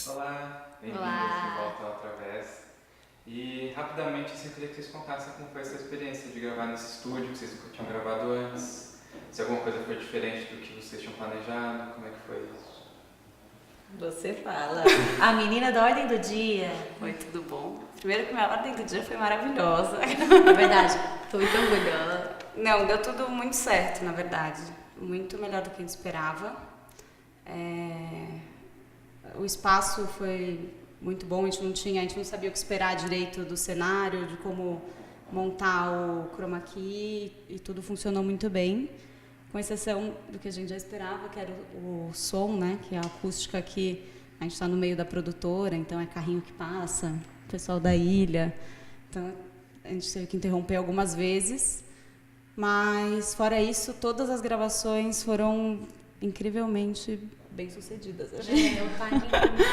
Olá, bem-vindos de Olá! volta ao Através. E rapidamente eu queria que vocês contassem como foi essa experiência de gravar nesse estúdio, que vocês nunca tinham gravado antes, se alguma coisa foi diferente do que vocês tinham planejado, como é que foi isso? Você fala. A menina da ordem do dia. Foi tudo bom. Primeiro que minha ordem do dia foi maravilhosa. É verdade, tô muito orgulhosa. Não, deu tudo muito certo, na verdade. Muito melhor do que a gente esperava. O espaço foi muito bom, a gente não sabia o que esperar direito do cenário, de como montar o chroma key, e tudo funcionou muito bem, com exceção do que a gente já esperava, que era o som, né, que é a acústica aqui. A gente está no meio da produtora, então é carrinho que passa, pessoal da ilha, então a gente teve que interromper algumas vezes, mas fora isso, todas as gravações foram incrivelmente bem-sucedidas. O timing foi muito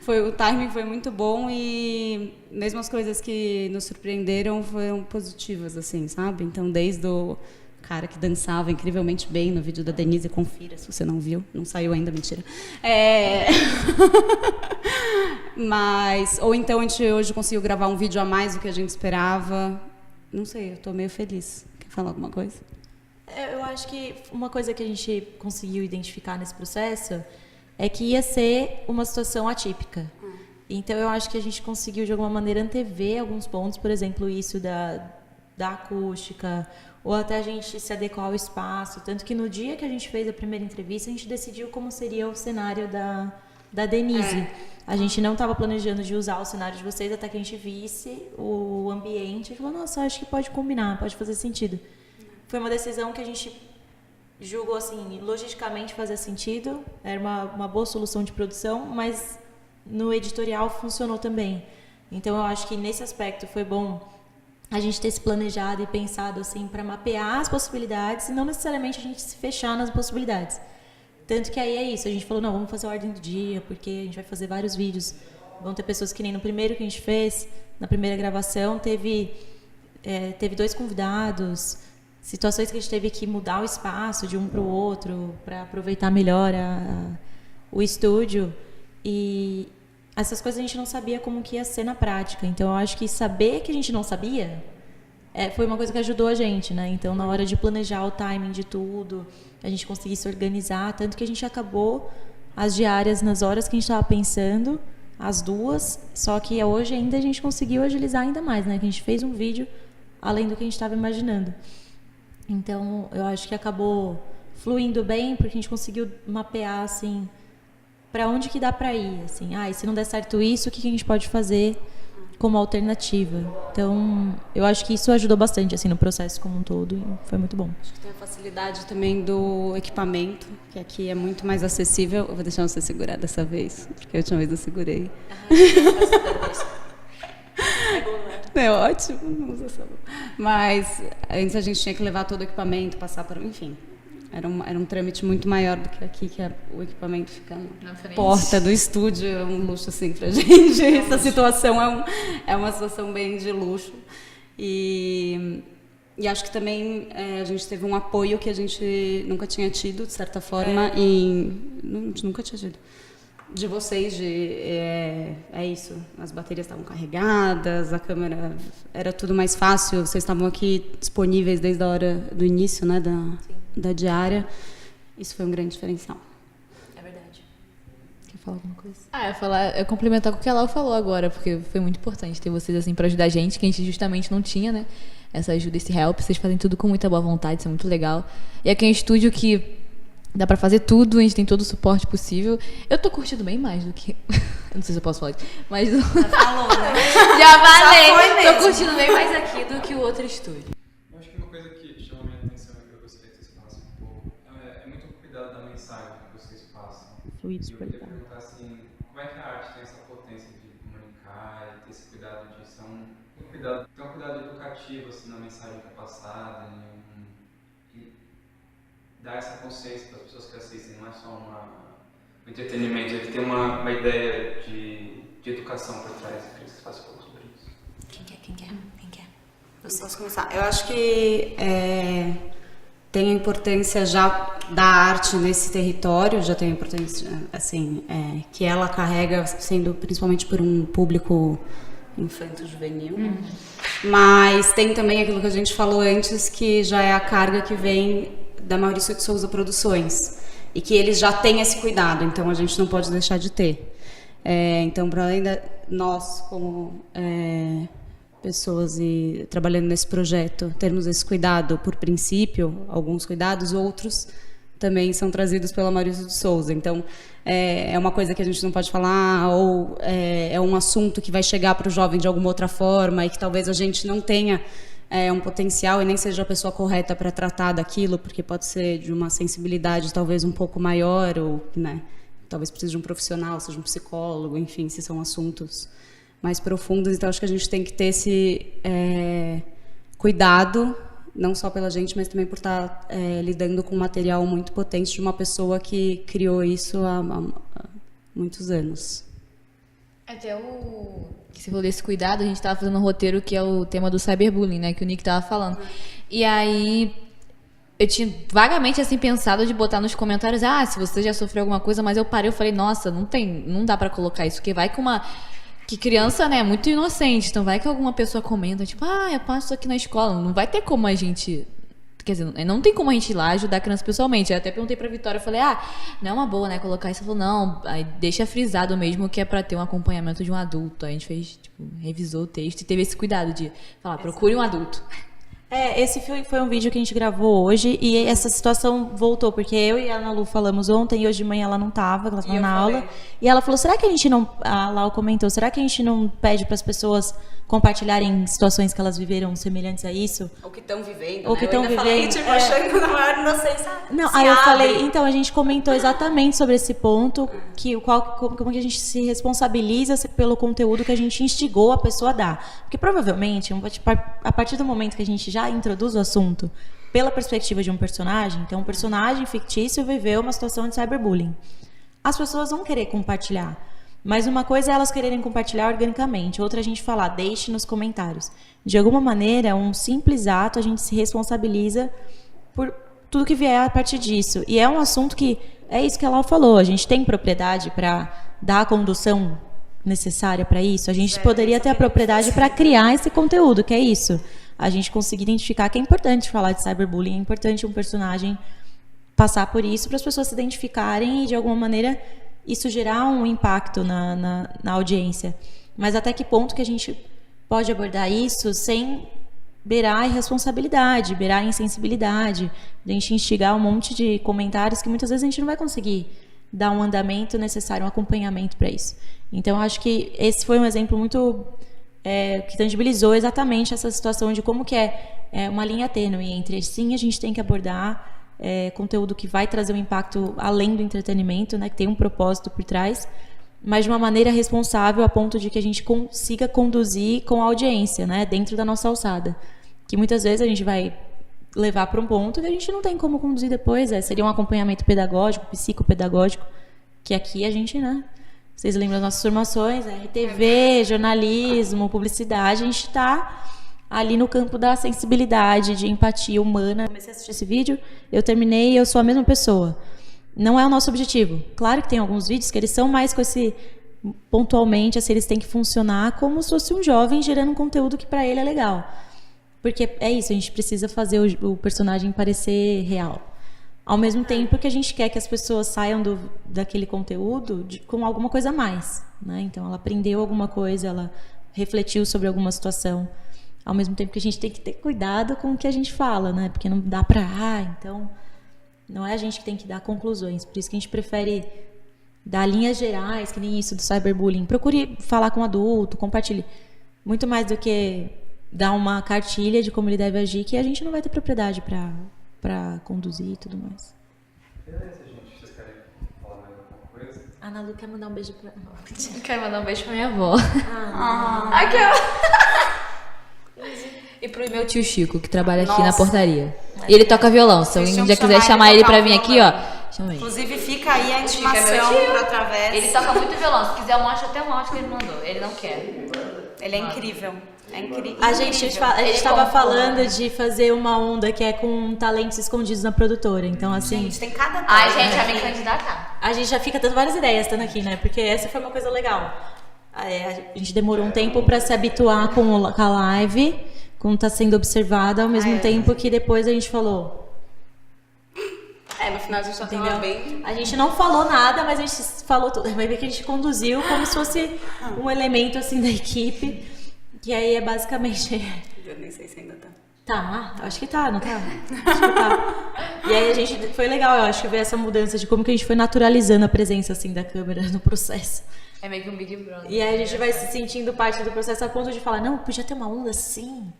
bom. O timing foi muito bom e mesmo as coisas que nos surpreenderam foram positivas, assim, sabe? Então, desde o cara que dançava incrivelmente bem no vídeo da Denise, confira se você não viu, não saiu ainda, mentira. Mas, ou então a gente hoje conseguiu gravar um vídeo a mais do que a gente esperava. Não sei, eu tô meio feliz. Quer falar alguma coisa? Eu acho que uma coisa que a gente conseguiu identificar nesse processo é que ia ser uma situação atípica. Então, eu acho que a gente conseguiu, de alguma maneira, antever alguns pontos, por exemplo, isso da acústica, ou até a gente se adequar ao espaço. Tanto que no dia que a gente fez a primeira entrevista, a gente decidiu como seria o cenário da Denise. A gente não estava planejando de usar o cenário de vocês até que a gente visse o ambiente e falou, nossa, acho que pode combinar, pode fazer sentido. Foi uma decisão que a gente julgou, assim, logisticamente fazia sentido, era uma boa solução de produção, mas no editorial funcionou também. Então, eu acho que nesse aspecto foi bom a gente ter se planejado e pensado, assim, para mapear as possibilidades e não necessariamente a gente se fechar nas possibilidades. Tanto que aí é isso, a gente falou, não, vamos fazer a ordem do dia, porque a gente vai fazer vários vídeos. Vão ter pessoas que nem no primeiro que a gente fez, na primeira gravação, teve 2 convidados, situações que a gente teve que mudar o espaço de um para o outro para aproveitar melhor o estúdio, e essas coisas a gente não sabia como que ia ser na prática. Então eu acho que saber que a gente não sabia foi uma coisa que ajudou a gente, né? Então na hora de planejar o timing de tudo, a gente conseguir se organizar, tanto que a gente acabou as diárias nas horas que a gente estava pensando, as 2, só que hoje ainda a gente conseguiu agilizar ainda mais, né? Que a gente fez um vídeo além do que a gente estava imaginando. Então, eu acho que acabou fluindo bem, porque a gente conseguiu mapear, assim, para onde que dá para ir, assim. E se não der certo isso, o que a gente pode fazer como alternativa? Então, eu acho que isso ajudou bastante, assim, no processo como um todo, e foi muito bom. Acho que tem a facilidade também do equipamento, que aqui é muito mais acessível. Eu vou deixar você segurar dessa vez, porque a última vez eu segurei. É ótimo, não usa essa mão. Mas antes a gente tinha que levar todo o equipamento, passar por... Enfim, era um trâmite muito maior do que aqui, que o equipamento fica na porta do estúdio. É um luxo, assim, pra gente. Essa situação é uma situação bem de luxo. E acho que também a gente teve um apoio que a gente nunca tinha tido, de certa forma, a gente nunca tinha tido. De vocês, é isso, as baterias estavam carregadas, a câmera era tudo mais fácil, vocês estavam aqui disponíveis desde a hora do início, né, da diária. Isso foi um grande diferencial. É verdade. Quer falar alguma coisa? Eu complementar com o que a Lau falou agora, porque foi muito importante ter vocês assim para ajudar a gente, que a gente justamente não tinha, né, essa ajuda, esse help. Vocês fazem tudo com muita boa vontade, isso é muito legal. E aqui é um estúdio que dá pra fazer tudo, a gente tem todo o suporte possível. Eu tô curtindo bem mais do que... Eu não sei se eu posso falar isso, mas... Já falou, né? Já falei! Já foi mesmo. Tô curtindo bem mais aqui do que o outro estúdio. Eu acho que uma coisa que chama a minha atenção e que eu gostaria que vocês falassem um pouco é muito o cuidado da mensagem que vocês passam. Fluido, E eu super queria legal. perguntar assim, como é que a arte tem essa potência de comunicar e ter esse cuidado de ser tem um cuidado educativo assim, na mensagem que é passada, e dar essa consciência para as pessoas que assistem, não é só um entretenimento, ele tem uma ideia de educação por trás. Eu queria que vocês façam um pouco sobre isso. Quem quer? Eu posso começar. Eu acho que tem a importância já da arte nesse território, já tem a importância, assim, que ela carrega, sendo principalmente por um público infanto-juvenil. Mas tem também aquilo que a gente falou antes, que já é a carga que vem da Maurício de Souza Produções, e que eles já têm esse cuidado, então a gente não pode deixar de ter. Então, para além de nós, como pessoas e trabalhando nesse projeto, termos esse cuidado por princípio, alguns cuidados, outros também são trazidos pela Maurício de Souza. Então, é uma coisa que a gente não pode falar, ou é um assunto que vai chegar para o jovem de alguma outra forma e que talvez a gente não tenha um potencial e nem seja a pessoa correta para tratar daquilo, porque pode ser de uma sensibilidade talvez um pouco maior, ou, né, talvez precise de um profissional, seja um psicólogo, enfim, se são assuntos mais profundos. Então, acho que a gente tem que ter esse cuidado, não só pela gente, mas também por estar lidando com um material muito potente de uma pessoa que criou isso há muitos anos. Até que você falou desse cuidado, a gente estava fazendo um roteiro que é o tema do cyberbullying, né, que o Nick estava falando. E aí eu tinha vagamente assim pensado de botar nos comentários, se você já sofreu alguma coisa, mas eu parei, eu falei, nossa, não dá pra colocar isso, porque vai com que criança, né, é muito inocente, então vai que alguma pessoa comenta, tipo, eu passo isso aqui na escola, não vai ter como a gente, quer dizer, não tem como a gente ir lá ajudar a criança pessoalmente. Eu até perguntei pra Vitória, eu falei, não é uma boa, né, colocar isso. Ela falou, não, aí deixa frisado mesmo que é pra ter um acompanhamento de um adulto. Aí a gente fez, revisou o texto e teve esse cuidado de falar, procure um adulto. Esse foi um vídeo que a gente gravou hoje e essa situação voltou, porque eu e a Ana Lu falamos ontem e hoje de manhã ela não estava, ela estava na aula. E ela falou, será que a gente não... A Lau comentou, será que a gente não pede para as pessoas compartilharem situações que elas viveram semelhantes a isso? Ou que estão vivendo, Ou que estão vivendo. Falei, achando na maior inocência. Não, aí eu falei, então a gente comentou exatamente sobre esse ponto, como que a gente se responsabiliza pelo conteúdo que a gente instigou a pessoa a dar. Porque provavelmente, a partir do momento que a gente já introduz o assunto pela perspectiva de um personagem, então um personagem fictício viveu uma situação de cyberbullying. As pessoas vão querer compartilhar. Mas uma coisa é elas quererem compartilhar organicamente, outra a gente falar, deixe nos comentários. De alguma maneira, um simples ato, a gente se responsabiliza por tudo que vier a partir disso. E é um assunto que, é isso que ela falou, a gente tem propriedade para dar a condução necessária para isso, a gente poderia ter a propriedade para criar esse conteúdo, que é isso. A gente conseguir identificar que é importante falar de cyberbullying, é importante um personagem passar por isso para as pessoas se identificarem e, de alguma maneira, isso gerar um impacto na audiência. Mas até que ponto que a gente pode abordar isso sem beirar a irresponsabilidade, beirar a insensibilidade, a gente instigar um monte de comentários que muitas vezes a gente não vai conseguir dar um andamento necessário, um acompanhamento para isso. Então, acho que esse foi um exemplo muito... que tangibilizou exatamente essa situação de como que é uma linha tênue entre, sim, a gente tem que abordar conteúdo que vai trazer um impacto além do entretenimento, né, que tem um propósito por trás, mas de uma maneira responsável a ponto de que a gente consiga conduzir com a audiência, né, dentro da nossa alçada. Que muitas vezes a gente vai levar para um ponto que a gente não tem como conduzir depois. Seria um acompanhamento pedagógico, psicopedagógico, que aqui a gente, né... Vocês lembram das nossas formações? RTV, jornalismo, publicidade, a gente está ali no campo da sensibilidade, de empatia humana. Comecei a assistir esse vídeo, eu terminei e eu sou a mesma pessoa. Não é o nosso objetivo. Claro que tem alguns vídeos que eles são mais com esse... Pontualmente, assim, eles têm que funcionar como se fosse um jovem gerando um conteúdo que para ele é legal. Porque é isso, a gente precisa fazer o personagem parecer real. Ao mesmo tempo que a gente quer que as pessoas saiam daquele conteúdo com alguma coisa a mais, né? Então, ela aprendeu alguma coisa, ela refletiu sobre alguma situação. Ao mesmo tempo que a gente tem que ter cuidado com o que a gente fala, né? Porque não dá pra... então... Não é a gente que tem que dar conclusões. Por isso que a gente prefere dar linhas gerais, que nem isso do cyberbullying. Procure falar com um adulto, compartilhe. Muito mais do que dar uma cartilha de como ele deve agir, que a gente não vai ter propriedade para conduzir e tudo mais. Beleza, gente. Vocês querem falar mais alguma coisa? A Ana Lu quer mandar um beijo pra... Eu quero mandar um beijo pra minha avó. Aqui, ó. E pro meu tio Chico, que trabalha aqui na portaria. E ele toca violão. Se alguém já quiser chamar ele pra vir aqui, ó, chama ele. Inclusive, fica aí a intimação pra Travessa. Ele toca muito violão. Se quiser, eu mostro até um áudio que ele mandou. Ele não quer. Ele é incrível. É incrível. A gente estava falando de fazer uma onda que é com talentos escondidos na produtora. Então, assim. Gente, tem cada coisa. Ai, gente, a me candidatar. A gente já fica dando várias ideias estando aqui, né? Porque essa foi uma coisa legal. A gente demorou um tempo para se habituar com a live, com tá sendo observada, ao mesmo tempo que depois a gente falou. No final a gente já Entendeu? tava bem. A gente não falou nada, mas a gente falou tudo. Vai ver que a gente conduziu como se fosse um elemento assim da equipe. Que aí é basicamente. Eu nem sei se ainda tá. Tá, acho que tá, não tá? Acho que tá. E aí a gente. Foi legal, eu acho, ver essa mudança de como que a gente foi naturalizando a presença assim da câmera no processo. É meio que um Big Brother. E aí a gente vai se sentindo parte do processo a ponto de falar, não, podia ter uma onda assim.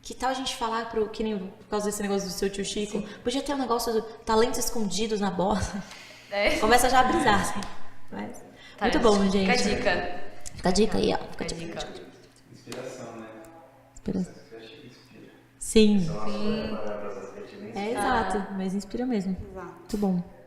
Que tal a gente falar que nem por causa desse negócio do seu tio Chico? Sim. Podia ter um negócio de talentos escondidos na bola. Começa já a brisar, assim. Mas, muito bom, gente. Fica a dica. Fica a dica aí, ó. Fica a dica. Inspiração, né? Inspiração. Inspira. Sim. Então, a processo criativo inspira. É exato, mas inspira mesmo. Exato. Muito bom.